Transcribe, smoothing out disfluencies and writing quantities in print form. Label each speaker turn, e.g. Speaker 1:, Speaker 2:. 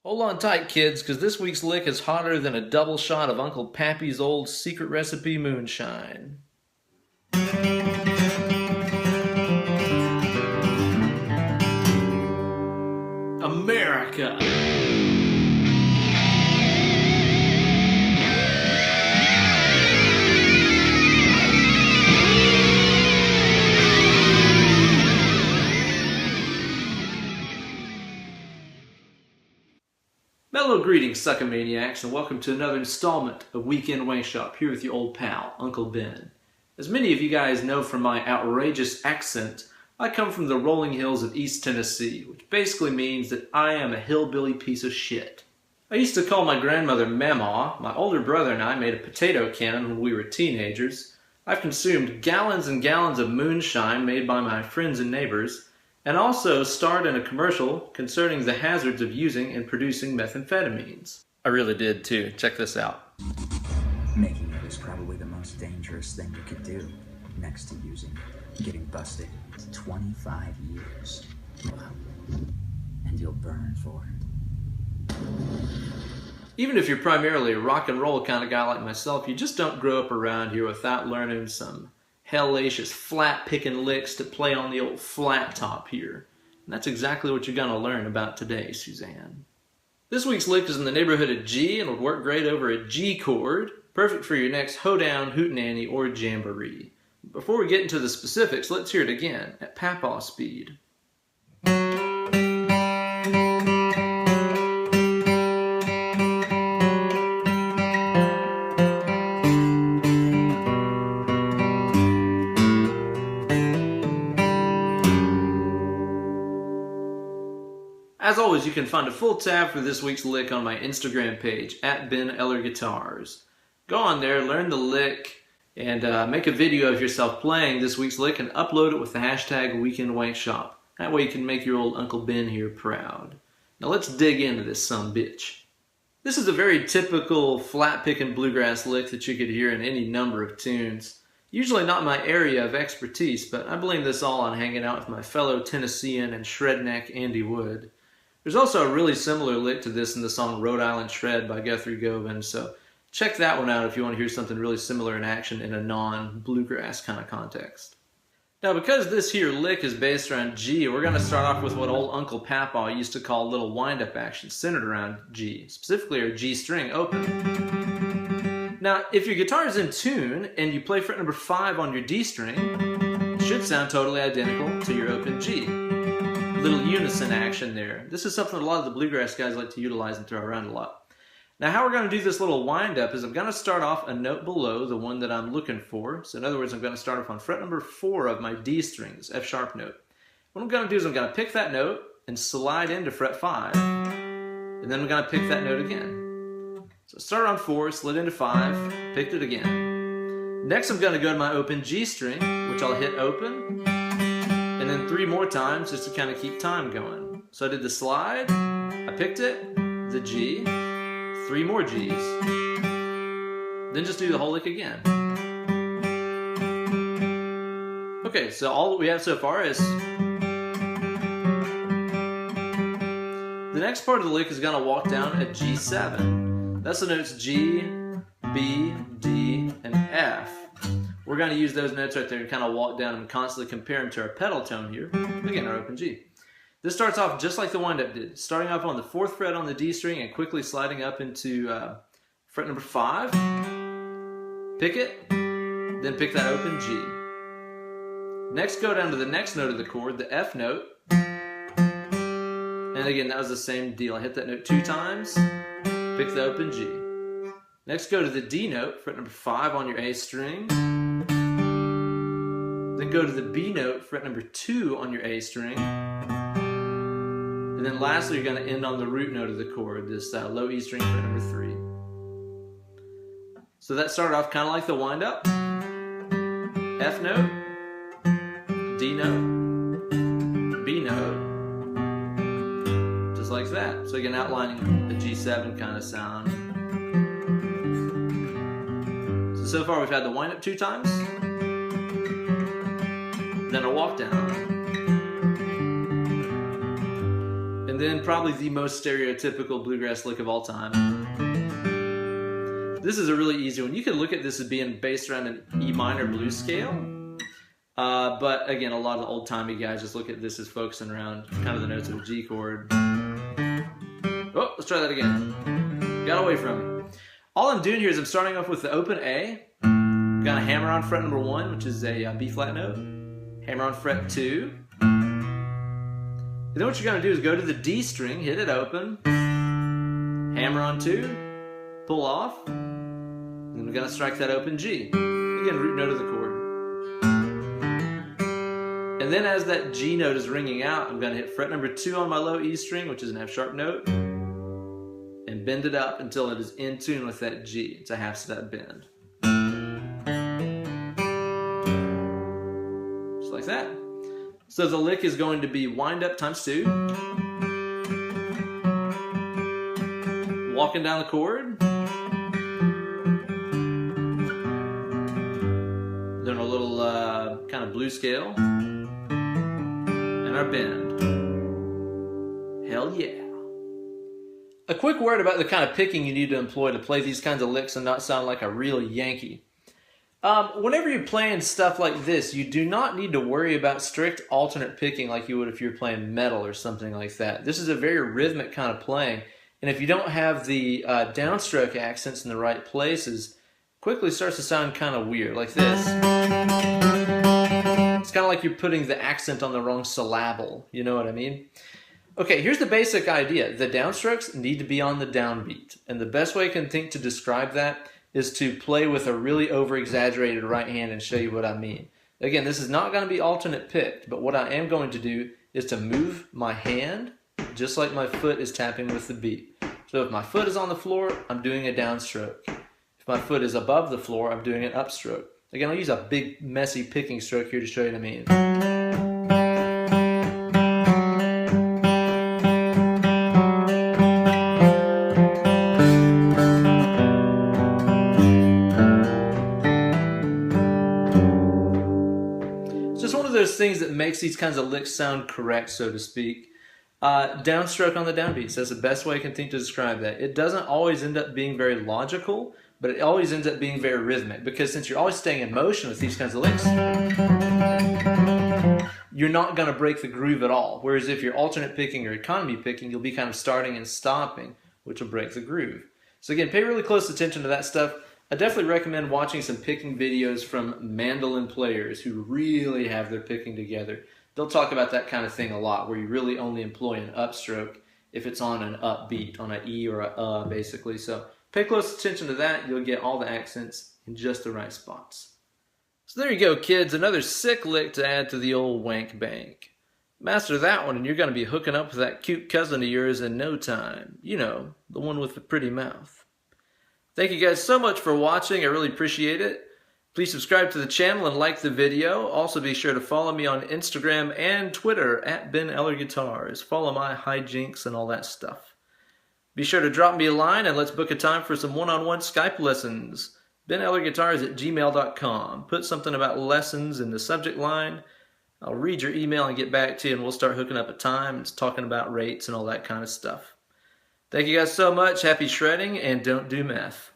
Speaker 1: Hold on tight, kids, because this week's lick is hotter than a double shot of Uncle Pappy's old secret recipe moonshine. America! Mellow greetings, Suckamaniacs, and welcome to another installment of Weekend Wankshop here with your old pal, Uncle Ben. As many of you guys know from my outrageous accent, I come from the rolling hills of East Tennessee, which basically means that I am a hillbilly piece of shit. I used to call my grandmother Mamaw. My older brother and I made a potato cannon when we were teenagers. I've consumed gallons and gallons of moonshine made by my friends and neighbors, and also starred in a commercial concerning the hazards of using and producing methamphetamines. I really did too. Check this out.
Speaker 2: Making it is probably the most dangerous thing you could do, next to using. Getting busted. 25 years. Wow. And you'll burn for it.
Speaker 1: Even if you're primarily a rock and roll kind of guy like myself, you just don't grow up around here without learning some hellacious flat-picking licks to play on the old flat top here. And that's exactly what you're going to learn about today, Suzanne. This week's lick is in the neighborhood of G and would work great over a G chord, perfect for your next hoedown, hootenanny, or jamboree. Before we get into the specifics, let's hear it again at papaw speed. As always, you can find a full tab for this week's lick on my Instagram page, at Ben Eller Guitars. Go on there, learn the lick, and make a video of yourself playing this week's lick and upload it with the hashtag WeekendWankShop. That way you can make your old Uncle Ben here proud. Now let's dig into this sumbitch. This is a very typical flat-picking bluegrass lick that you could hear in any number of tunes. Usually not my area of expertise, but I blame this all on hanging out with my fellow Tennessean and shredneck Andy Wood. There's also a really similar lick to this in the song Rhode Island Shred by Guthrie Govan, so check that one out if you want to hear something really similar in action in a non-bluegrass kind of context. Now, because this here lick is based around G, we're going to start off with what old Uncle Papaw used to call little wind-up action centered around G, specifically our G string open. Now, if your guitar is in tune and you play fret number 5 on your D string, it should sound totally identical to your open G. Little unison action there. This is something a lot of the bluegrass guys like to utilize and throw around a lot. Now, how we're going to do this little wind up is I'm going to start off a note below the one that I'm looking for. So in other words, I'm going to start off on fret number 4 of my D string, this F sharp note. What I'm going to do is I'm going to pick that note and slide into fret 5. And then I'm going to pick that note again. So start on 4, slid into 5, picked it again. Next I'm going to go to my open G string, which I'll hit open. And then 3 more times just to kind of keep time going. So I did the slide, I picked it, the G, 3 more Gs, then just do the whole lick again. Okay, so all that we have so far is... The next part of the lick is going to walk down at G7. That's the notes G, B, D, and F. We're going to use those notes right there and kind of walk down and constantly compare them to our pedal tone here. Again, our open G. This starts off just like the wind-up did, starting off on the 4th fret on the D string and quickly sliding up into fret number 5. Pick it, then pick that open G. Next, go down to the next note of the chord, the F note. And again, that was the same deal. I hit that note 2 times, pick the open G. Next, go to the D note, fret number 5 on your A string. Then go to the B note, fret number 2 on your A string. And then lastly, you're going to end on the root note of the chord, this low E string, fret number 3. So that started off kind of like the wind-up. F note, D note, B note, just like that. So again, outlining the G7 kind of sound. So far we've had the wind-up 2 times, then a walk down, And then probably the most stereotypical bluegrass lick of all time. This is a really easy one. You could look at this as being based around an E minor blues scale. But again, a lot of the old-timey guys just look at this as focusing around kind of the notes of a G chord. Oh, let's try that again. Got away from me. All I'm doing here is I'm starting off with the open A. I'm gonna hammer on fret number 1, which is a B flat note. Hammer on fret 2. And then what you're gonna do is go to the D string, hit it open, hammer on 2, pull off, and then we're gonna strike that open G. Again, root note of the chord. And then as that G note is ringing out, I'm gonna hit fret number 2 on my low E string, which is an F sharp note, and bend it up until it is in tune with that G. It's a half step bend. Just like that. So the lick is going to be wind up times 2. Walking down the chord. Doing a little kind of blues scale. And our bend. Hell yeah. A quick word about the kind of picking you need to employ to play these kinds of licks and not sound like a real Yankee. Whenever you're playing stuff like this, you do not need to worry about strict alternate picking like you would if you're playing metal or something like that. This is a very rhythmic kind of playing, and if you don't have the downstroke accents in the right places, quickly starts to sound kind of weird, like this. It's kind of like you're putting the accent on the wrong syllable, you know what I mean? Okay, here's the basic idea. The downstrokes need to be on the downbeat, and the best way I can think to describe that is to play with a really over-exaggerated right hand and show you what I mean. Again, this is not going to be alternate picked, but what I am going to do is to move my hand just like my foot is tapping with the beat. So if my foot is on the floor, I'm doing a downstroke. If my foot is above the floor, I'm doing an upstroke. Again, I'll use a big, messy picking stroke here to show you what I mean. Those things that makes these kinds of licks sound correct, so to speak. Downstroke on the downbeats. That's the best way I can think to describe that. It doesn't always end up being very logical, but it always ends up being very rhythmic, because since you're always staying in motion with these kinds of licks, you're not going to break the groove at all. Whereas if you're alternate picking or economy picking, you'll be kind of starting and stopping, which will break the groove. So again, pay really close attention to that stuff. I definitely recommend watching some picking videos from mandolin players who really have their picking together. They'll talk about that kind of thing a lot, where you really only employ an upstroke if it's on an upbeat, on an E or a basically. So pay close attention to that. You'll get all the accents in just the right spots. So there you go, kids. Another sick lick to add to the old wank bank. Master that one and you're going to be hooking up with that cute cousin of yours in no time. You know, the one with the pretty mouth. Thank you guys so much for watching. I really appreciate it. Please subscribe to the channel and like the video. Also be sure to follow me on Instagram and Twitter at Ben Eller Guitars. Follow my hijinks and all that stuff. Be sure to drop me a line and let's book a time for some one-on-one Skype lessons. benellerguitars@gmail.com. Put something about lessons in the subject line. I'll read your email and get back to you, and we'll start hooking up a time and talking about rates and all that kind of stuff. Thank you guys so much. Happy shredding, and don't do meth.